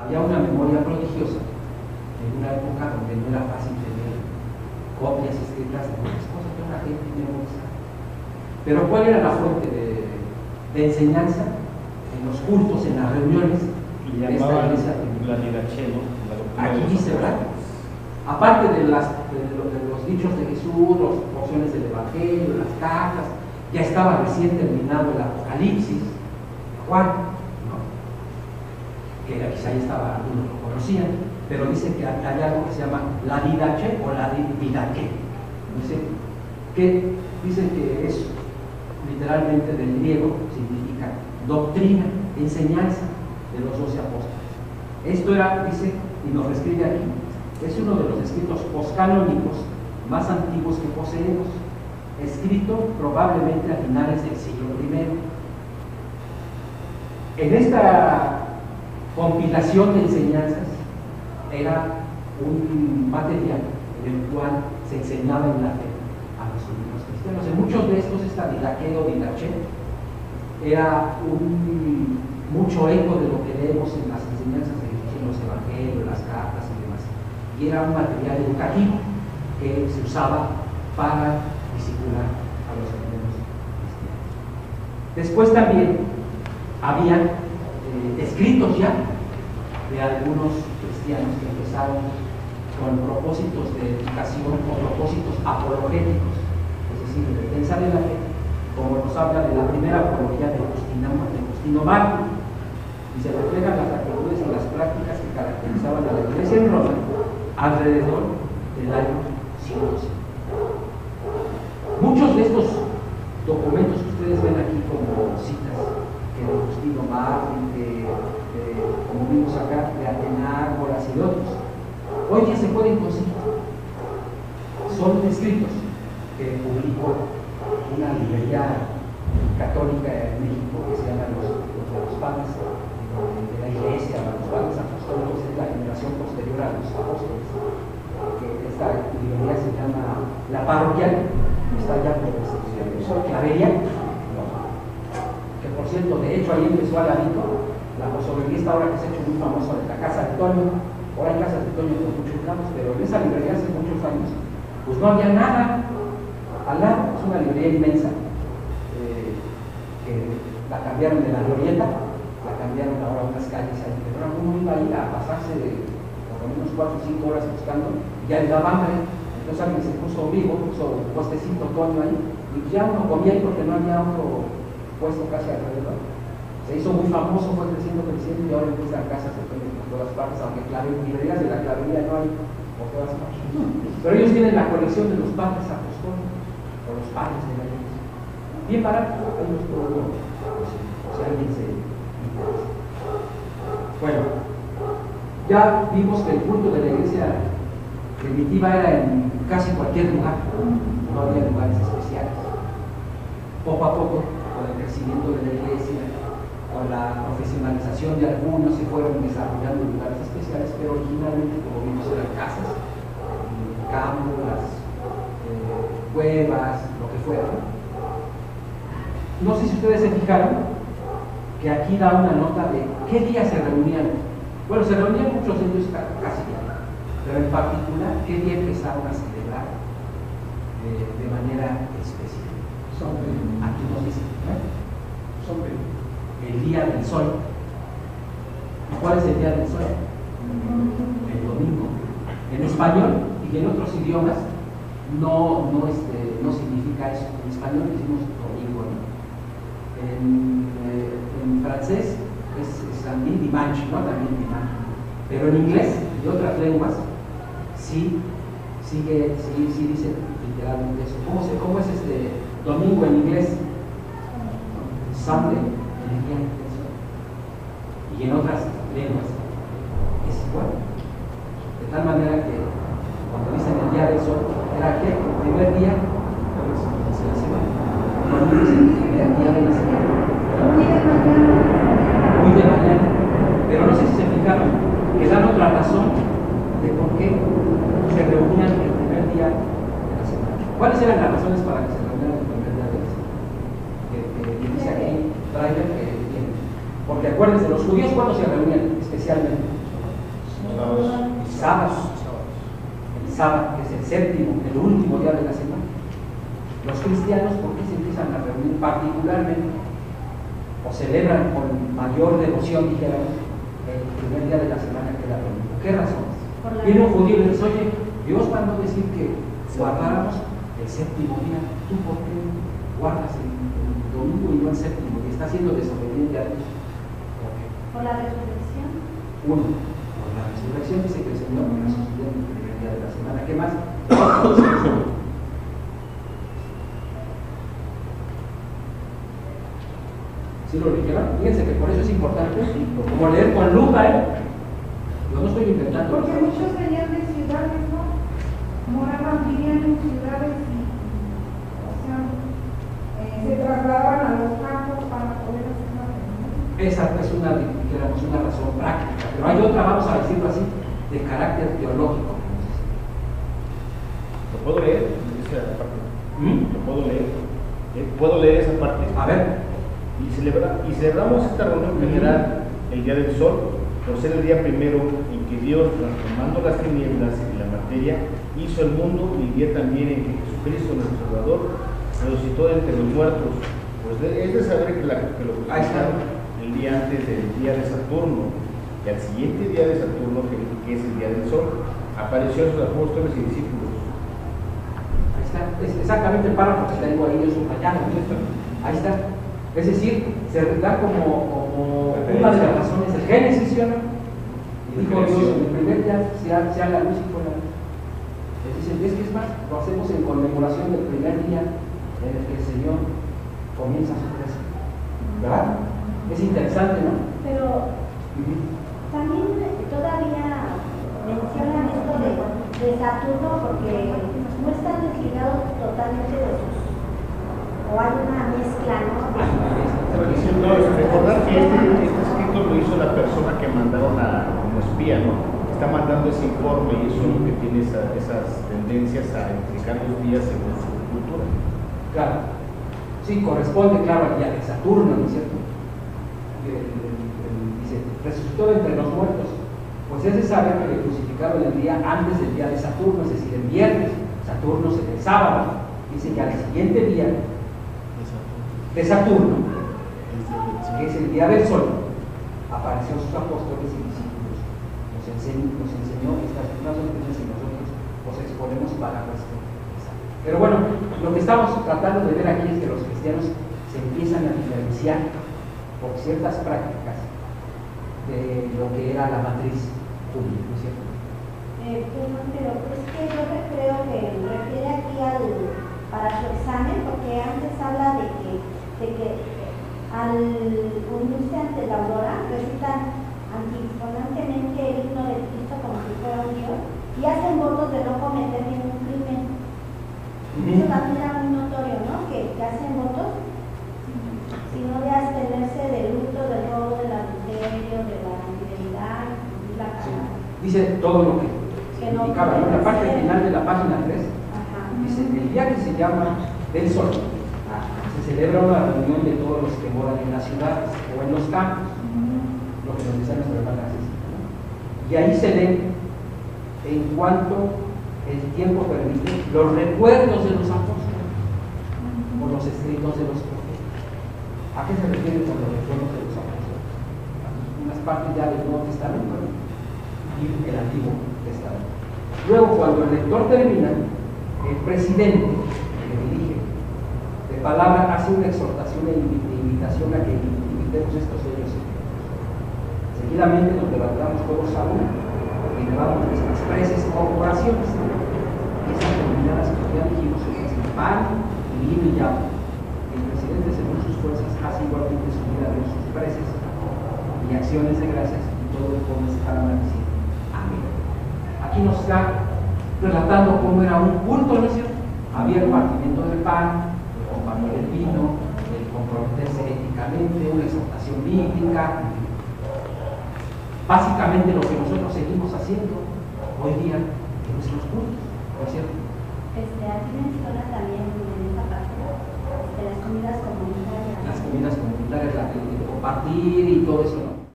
había una memoria prodigiosa en una época donde no era fácil tener copias escritas de muchas cosas que la gente memorizaba. Pero ¿cuál era la fuente de enseñanza? En los cultos, en las reuniones de esta iglesia. La didache, ¿no? Aquí dice, ¿verdad? Aparte de los dichos de Jesús, las porciones del Evangelio, las cartas, ya estaba recién terminado el Apocalipsis de Juan, ¿no? Que quizá ya estaba, algunos lo conocían, pero dice que hay algo que se llama la didache o la didaque. Dicen que es literalmente del griego, significa doctrina, enseñanza de los 12 apóstoles. Esto era, dice, y nos describe aquí, es uno de los escritos poscanónicos más antiguos que poseemos, escrito probablemente a finales del siglo I. En esta compilación de enseñanzas era un material en el cual se enseñaba en la fe a los judíos cristianos. En muchos de estos, esta didaque o didache era mucho eco de lo que leemos en las enseñanzas de Jesús, en los evangelios, las cartas y demás. Y era un material educativo que se usaba para disciplinar a los hermanos cristianos. Después también había escritos ya de algunos cristianos que empezaron con propósitos de educación o propósitos apologéticos, es decir, de pensar en la fe, como nos habla de la primera apología de Justino Mártir, y se reflejan las actitudes y las prácticas que caracterizaban a la iglesia en Roma alrededor del año 100. Muchos de estos documentos que ustedes ven aquí como citas que de Justino Mártir, como vimos acá, de Atenágoras y de otros, hoy día se pueden conseguir. Son escritos que publicó una librería católica en México que se llama los padres de la iglesia, los padres apostólicos, es la generación posterior a los apóstoles. Esta librería se llama La Parroquial, está ya por Clavería, que por cierto, de hecho ahí empezó al ladito la posoverista ahora que se ha hecho muy famosa de la Casa de Toño. Ahora hay casas de Toño con muchos lados, pero en esa librería hace muchos años pues no había nada al lado. Es una librería inmensa que la cambiaron de la Glorieta, la cambiaron ahora a unas calles ahí, pero uno iba a ir a pasarse de por lo menos 4 o 5 horas buscando, ya le daba hambre. Entonces alguien se puso vivo, puso un puestecito Toño ahí, y ya uno comía ahí porque no había otro puesto casi alrededor. Se hizo muy famoso, fue creciendo y ahora empiezan casas de Toño por todas partes, aunque librerías de la Clavería no hay por todas partes. Pero ellos tienen la colección de los padres apostólicos, o los padres de la iglesia. Bien barato, ahí los puedo, si alguien se interesa. Bueno, ya vimos que el culto de la iglesia primitiva era en casi cualquier lugar, no había lugares especiales. Poco a poco, con el crecimiento de la iglesia, con la profesionalización de algunos, se fueron desarrollando lugares especiales, pero originalmente, como vimos, eran casas, campos, cuevas, lo que fuera. No sé si ustedes se fijaron que aquí da una nota de qué día se reunían. Bueno, se reunían muchos de ellos casi ya, pero en particular, qué día empezaron a celebrar de manera especial. Aquí nos dice, el día del sol. ¿Y cuál es el día del sol? El domingo. En español y en otros idiomas no significa eso. En español decimos domingo, ¿no? En francés es samedi, dimanche, ¿no? También dimanche. Pero en inglés y otras lenguas sí dice literalmente eso. ¿Cómo es domingo en inglés? Sunday, el día del sol. Y en otras lenguas es igual. De tal manera que cuando dicen el día del sol, ¿era qué? El primer día de la semana. Cuando dicen el primer día de la semana. Muy de mañana. Pero no sé si se fijaron que dan otra razón de por qué se reunían el primer día de la semana. ¿Cuáles eran las razones para que se reunieran el primer día de la semana? Que dice aquí, porque acuérdense, los judíos, ¿cuándo se reunían especialmente? El sábado, que es el séptimo, el último día de la semana. Los cristianos, ¿por qué se empiezan a reunir particularmente o celebran con mayor devoción, dijéramos, el primer día de la semana que la reunión? ¿Por qué razones? Viene un judío y le dice, oye, Dios mandó decir que guardáramos el séptimo día. ¿Tú por qué guardas el domingo y no el séptimo? Y está siendo desobediente a Dios. ¿Por qué? Por la resurrección. Uno, por la resurrección dice que el Señor resucitó en el primer día de la semana. ¿Qué más? ¿Sí lo dijeron? Fíjense que por eso es importante, como leer con lupa, Yo no estoy inventando. Porque muchos venían de ciudades, ¿no? Moraban, vivían en ciudades y, o sea, se trasladaban a los campos para poder hacer la reunión. Esa es una razón práctica, pero hay otra, vamos a decirlo así, de carácter teológico. ¿Lo puedo leer? Esa parte. ¿Lo puedo leer? ¿Puedo leer esa parte? A ver. Y celebramos esta reunión general el día del sol, por ser el día primero en que Dios, transformando las tinieblas y la materia, hizo el mundo, y el día también en que Jesucristo, nuestro Salvador, resucitó entre los muertos. Pues es de saber que lo crucificaron el día antes del día de Saturno, y al siguiente día de Saturno, que es el día del sol, apareció a sus apóstoles y discípulos. Ahí está, es exactamente el párrafo que tengo ahí yo subrayado. Ahí está. Es decir, se da como una de las razones el Génesis, ¿sí o no? Y dijo Dios, en el primer día se haga luz y fue la luz. Les dicen, es que es más, lo hacemos en conmemoración del primer día en el que el Señor comienza su presa. ¿Verdad? Es interesante, ¿no? Pero también todavía mencionan esto de Saturno porque no están desligados totalmente de sus, o hay una mezcla, ¿no? Recordar que este escrito lo hizo la persona que mandaron como espía, ¿no? Está mandando ese informe y eso es lo que tiene esas tendencias a implicar los días según su cultura. Claro. Sí, corresponde, claro, al día de Saturno, ¿no es cierto? Dice, resucitó entre los muertos. Pues es de saber que le crucificaron el día antes del día de Saturno, es decir, el viernes. Saturno es el sábado. Dice que al siguiente día de Saturno, que es el día del sol, apareció a sus apóstoles y discípulos. Nos enseñó estas mismas doctrinas y nosotros os exponemos palabras. Pero bueno, lo que estamos tratando de ver aquí es que los cristianos se empiezan a diferenciar por ciertas prácticas de lo que era la matriz judía, ¿no es cierto? Pero es que yo creo que refiere aquí para su examen, porque antes habla de que al unirse ante la aurora recitan antifonantemente el himno de Cristo como si fuera un Dios y hacen votos de no cometer ningún crimen. Eso también era muy notorio, ¿no? Que hacen votos, sino de abstenerse del hurto, del robo, del adulterio, de la infidelidad, y la cara. Dice todo lo que significaba, ¿no? La parte final de la página 3 dice: el día que se llama del sol, se celebra una reunión de todos los que moran en las ciudades o en los campos, lo que nos dice nuestra hermana Cecilia, ¿no? Y ahí se leen, en cuanto el tiempo permite, los recuerdos de los apóstoles o los escritos de los profetas. ¿A qué se refiere con los recuerdos de los apóstoles? Unas partes ya del Nuevo Testamento, ¿no? Y el Antiguo Testamento. Luego, cuando el lector termina, el presidente que dirige de palabra hace una exhortación e invitación a que imitemos estos hechos. Seguidamente nos levantamos todos a uno y elevamos nuestras preces o oraciones. Esas denominadas que ya dijimos son pan, vino y agua. El presidente, según sus fuerzas, hace igualmente subir a Dios sus preces y acciones de gracias, y todo el pueblo se calma diciendo amén. Aquí nos está relatando cómo era un culto, ¿no es cierto? Había el partimiento del pan, el compartir el vino, el comprometerse éticamente, una exhortación bíblica. Básicamente lo que nosotros seguimos haciendo hoy día en nuestros cultos, ¿no es cierto? Aquí menciona también en esta parte las comidas comunitarias. Las comidas comunitarias, el compartir y todo eso.